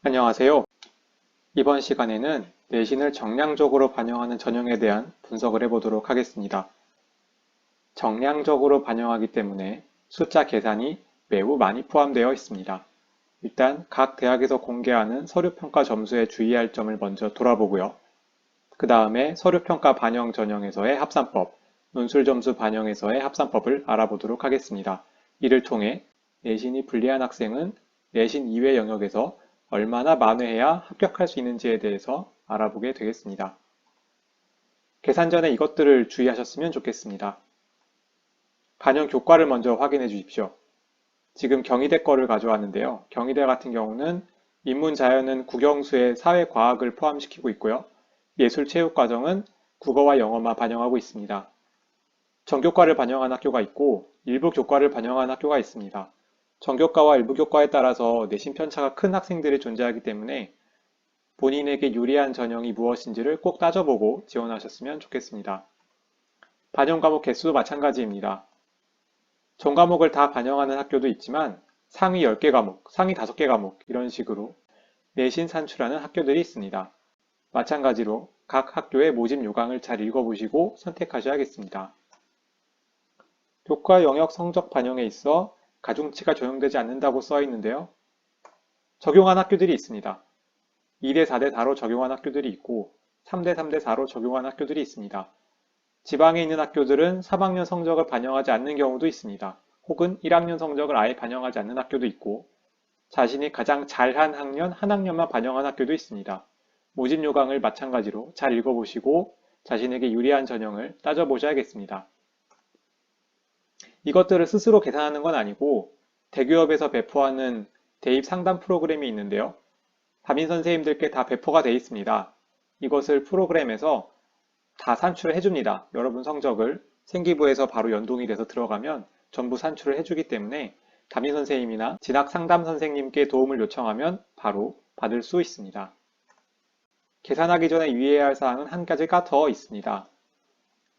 안녕하세요. 이번 시간에는 내신을 정량적으로 반영하는 전형에 대한 분석을 해보도록 하겠습니다. 정량적으로 반영하기 때문에 숫자 계산이 매우 많이 포함되어 있습니다. 일단 각 대학에서 공개하는 서류평가 점수에 주의할 점을 먼저 돌아보고요. 그 다음에 서류평가 반영 전형에서의 합산법, 논술점수 반영에서의 합산법을 알아보도록 하겠습니다. 이를 통해 내신이 불리한 학생은 내신 이외 영역에서 얼마나 만회해야 합격할 수 있는지에 대해서 알아보게 되겠습니다. 계산 전에 이것들을 주의하셨으면 좋겠습니다. 반영 교과를 먼저 확인해 주십시오. 지금 경희대 거를 가져왔는데요. 경희대 같은 경우는 인문자연은 국영수에 사회과학을 포함시키고 있고요. 예술체육과정은 국어와 영어만 반영하고 있습니다. 전교과를 반영한 학교가 있고 일부 교과를 반영한 학교가 있습니다. 전교과와 일부 교과에 따라서 내신 편차가 큰 학생들이 존재하기 때문에 본인에게 유리한 전형이 무엇인지를 꼭 따져보고 지원하셨으면 좋겠습니다. 반영 과목 개수도 마찬가지입니다. 전 과목을 다 반영하는 학교도 있지만 상위 10개 과목, 상위 5개 과목 이런 식으로 내신 산출하는 학교들이 있습니다. 마찬가지로 각 학교의 모집 요강을 잘 읽어보시고 선택하셔야겠습니다. 교과 영역 성적 반영에 있어 가중치가 적용되지 않는다고 써 있는데요. 적용한 학교들이 있습니다. 2대 4대 4로 적용한 학교들이 있고 3대 3대 4로 적용한 학교들이 있습니다. 지방에 있는 학교들은 3학년 성적을 반영하지 않는 경우도 있습니다. 혹은 1학년 성적을 아예 반영하지 않는 학교도 있고 자신이 가장 잘한 학년 한 학년만 반영한 학교도 있습니다. 모집 요강을 마찬가지로 잘 읽어보시고 자신에게 유리한 전형을 따져보셔야겠습니다. 이것들을 스스로 계산하는 건 아니고 대기업에서 배포하는 대입 상담 프로그램이 있는데요. 담임 선생님들께 다 배포가 되어 있습니다. 이것을 프로그램에서 다 산출을 해줍니다. 여러분 성적을 생기부에서 바로 연동이 돼서 들어가면 전부 산출을 해주기 때문에 담임 선생님이나 진학 상담 선생님께 도움을 요청하면 바로 받을 수 있습니다. 계산하기 전에 유의해야 할 사항은 한 가지가 더 있습니다.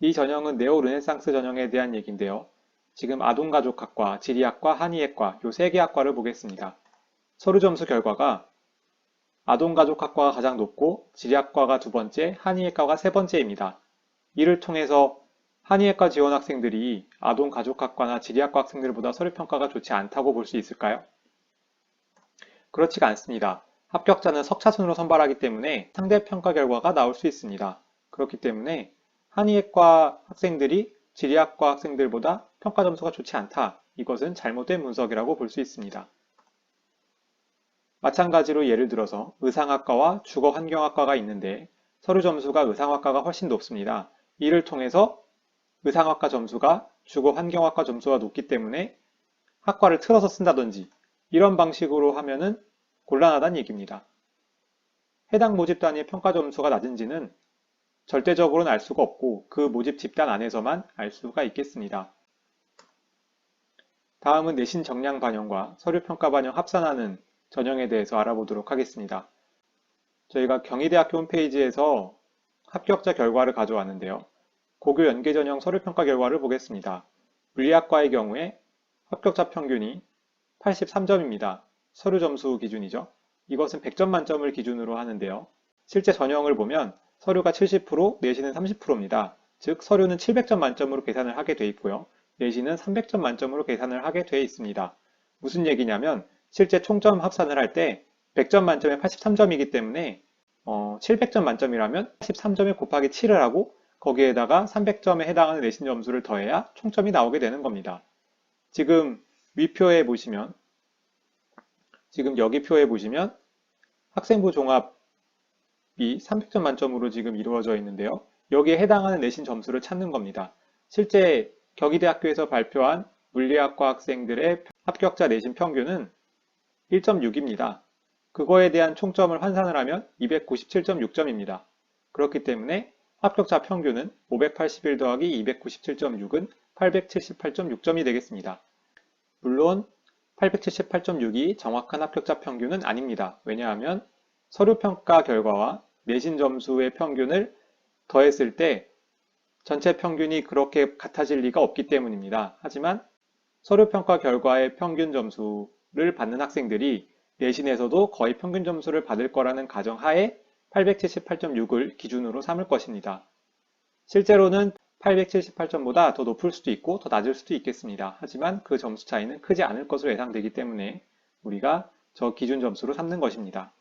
이 전형은 네오 르네상스 전형에 대한 얘기인데요. 지금 아동가족학과, 지리학과, 한의학과 이 3개 학과를 보겠습니다. 서류 점수 결과가 아동가족학과가 가장 높고 지리학과가 2번째, 한의학과가 3번째입니다. 이를 통해서 한의학과 지원 학생들이 아동가족학과나 지리학과 학생들보다 서류평가가 좋지 않다고 볼 수 있을까요? 그렇지가 않습니다. 합격자는 석차순으로 선발하기 때문에 상대평가 결과가 나올 수 있습니다. 그렇기 때문에 한의학과 학생들이 지리학과 학생들보다 평가 점수가 좋지 않다. 이것은 잘못된 분석이라고 볼 수 있습니다. 마찬가지로 예를 들어서 의상학과와 주거환경학과가 있는데 서류 점수가 의상학과가 훨씬 높습니다. 이를 통해서 의상학과 점수가 주거환경학과 점수가 높기 때문에 학과를 틀어서 쓴다든지 이런 방식으로 하면은 곤란하다는 얘기입니다. 해당 모집 단위의 평가 점수가 낮은지는 절대적으로는 알 수가 없고 그 모집 집단 안에서만 알 수가 있겠습니다. 다음은 내신 정량 반영과 서류평가 반영 합산하는 전형에 대해서 알아보도록 하겠습니다. 저희가 경희대학교 홈페이지에서 합격자 결과를 가져왔는데요. 고교 연계 전형 서류평가 결과를 보겠습니다. 물리학과의 경우에 합격자 평균이 83점입니다. 서류 점수 기준이죠. 이것은 100점 만점을 기준으로 하는데요. 실제 전형을 보면 서류가 70%, 내신은 30%입니다. 즉 서류는 700점 만점으로 계산을 하게 돼 있고요. 내신은 300점 만점으로 계산을 하게 돼 있습니다. 무슨 얘기냐면 실제 총점 합산을 할 때 100점 만점에 83점이기 때문에 700점 만점이라면 83점에 곱하기 7을 하고 거기에다가 300점에 해당하는 내신 점수를 더해야 총점이 나오게 되는 겁니다. 지금 위표에 보시면 지금 여기 표에 보시면 학생부 종합이 300점 만점으로 지금 이루어져 있는데요. 여기에 해당하는 내신 점수를 찾는 겁니다. 실제 경희대학교에서 발표한 물리학과 학생들의 합격자 내신 평균은 1.6입니다. 그거에 대한 총점을 환산을 하면 297.6점입니다. 그렇기 때문에 합격자 평균은 581 더하기 297.6은 878.6점이 되겠습니다. 물론 878.6이 정확한 합격자 평균은 아닙니다. 왜냐하면 서류평가 결과와 내신 점수의 평균을 더했을 때 전체 평균이 그렇게 같아질 리가 없기 때문입니다. 하지만 서류평가 결과의 평균 점수를 받는 학생들이 내신에서도 거의 평균 점수를 받을 거라는 가정하에 878.6을 기준으로 삼을 것입니다. 실제로는 878점보다 더 높을 수도 있고 더 낮을 수도 있겠습니다. 하지만 그 점수 차이는 크지 않을 것으로 예상되기 때문에 우리가 저 기준 점수로 삼는 것입니다.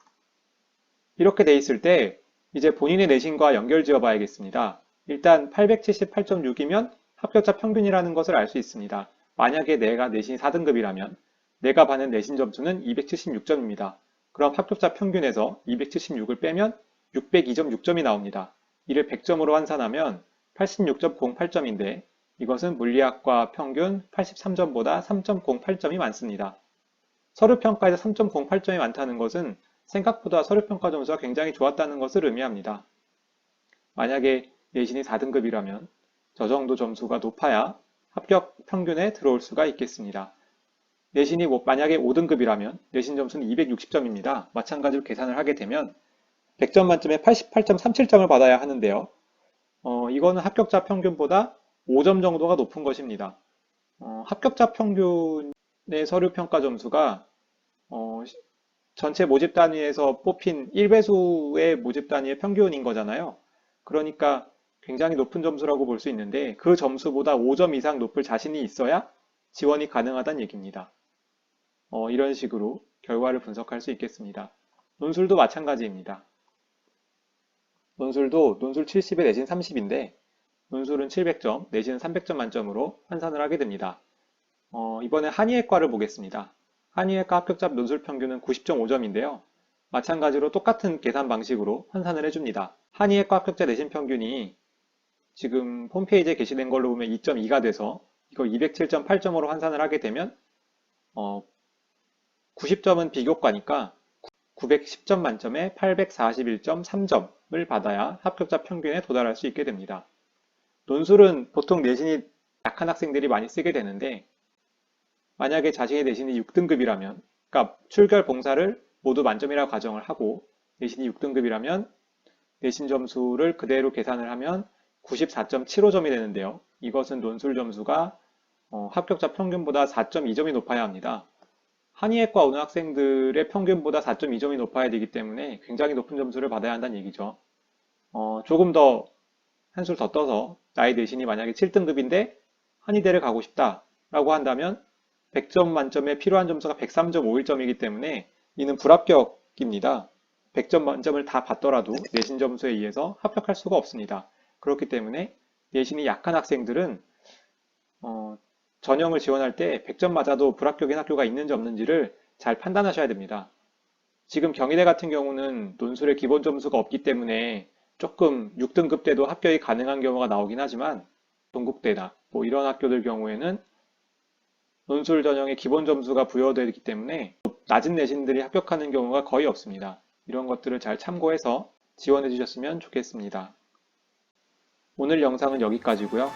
이렇게 돼 있을 때 이제 본인의 내신과 연결 지어 봐야겠습니다. 일단 878.6이면 합격자 평균이라는 것을 알 수 있습니다. 만약에 내가 내신이 4등급이라면 내가 받는 내신 점수는 276점입니다. 그럼 합격자 평균에서 276을 빼면 602.6점이 나옵니다. 이를 100점으로 환산하면 86.08점인데 이것은 물리학과 평균 83점보다 3.08점이 많습니다. 서류평가에서 3.08점이 많다는 것은 생각보다 서류평가 점수가 굉장히 좋았다는 것을 의미합니다. 만약에 내신이 4등급이라면 저 정도 점수가 높아야 합격 평균에 들어올 수가 있겠습니다. 내신이 만약에 5등급이라면 내신 점수는 260점입니다. 마찬가지로 계산을 하게 되면 100점 만점에 88.37점을 받아야 하는데요. 이거는 합격자 평균보다 5점 정도가 높은 것입니다. 합격자 평균의 서류평가 점수가 전체 모집 단위에서 뽑힌 1배수의 모집 단위의 평균인 거잖아요. 그러니까 굉장히 높은 점수라고 볼 수 있는데 그 점수보다 5점 이상 높을 자신이 있어야 지원이 가능하다는 얘기입니다. 이런 식으로 결과를 분석할 수 있겠습니다. 논술도 마찬가지입니다. 논술도 논술 70에 내신 30인데 논술은 700점, 내신은 300점 만점으로 환산을 하게 됩니다. 이번에 한의학과를 보겠습니다. 한의학과 합격자 논술 평균은 90.5점인데요. 마찬가지로 똑같은 계산 방식으로 환산을 해줍니다. 한의학과 합격자 내신 평균이 지금 홈페이지에 게시된 걸로 보면 2.2가 돼서 이걸 207.8점으로 환산을 하게 되면 90점은 비교과니까 910점 만점에 841.3점을 받아야 합격자 평균에 도달할 수 있게 됩니다. 논술은 보통 내신이 약한 학생들이 많이 쓰게 되는데 만약에 자신의 내신이 6등급이라면 그러니까 출결 봉사를 모두 만점이라고 가정을 하고 내신이 6등급이라면 내신 점수를 그대로 계산을 하면 94.75점이 되는데요. 이것은 논술 점수가 합격자 평균보다 4.2점이 높아야 합니다. 한의학과 오는 학생들의 평균보다 4.2점이 높아야 되기 때문에 굉장히 높은 점수를 받아야 한다는 얘기죠. 조금 더 한술 더 떠서 나의 내신이 만약에 7등급인데 한의대를 가고 싶다라고 한다면 100점 만점에 필요한 점수가 103.51점이기 때문에 이는 불합격입니다. 100점 만점을 다 받더라도 내신 점수에 의해서 합격할 수가 없습니다. 그렇기 때문에 내신이 약한 학생들은 전형을 지원할 때 100점 맞아도 불합격인 학교가 있는지 없는지를 잘 판단하셔야 됩니다. 지금 경희대 같은 경우는 논술에 기본 점수가 없기 때문에 조금 6등급 때도 합격이 가능한 경우가 나오긴 하지만 동국대나 이런 학교들 경우에는 논술 전형에 기본 점수가 부여되기 때문에 낮은 내신들이 합격하는 경우가 거의 없습니다. 이런 것들을 잘 참고해서 지원해 주셨으면 좋겠습니다. 오늘 영상은 여기까지고요.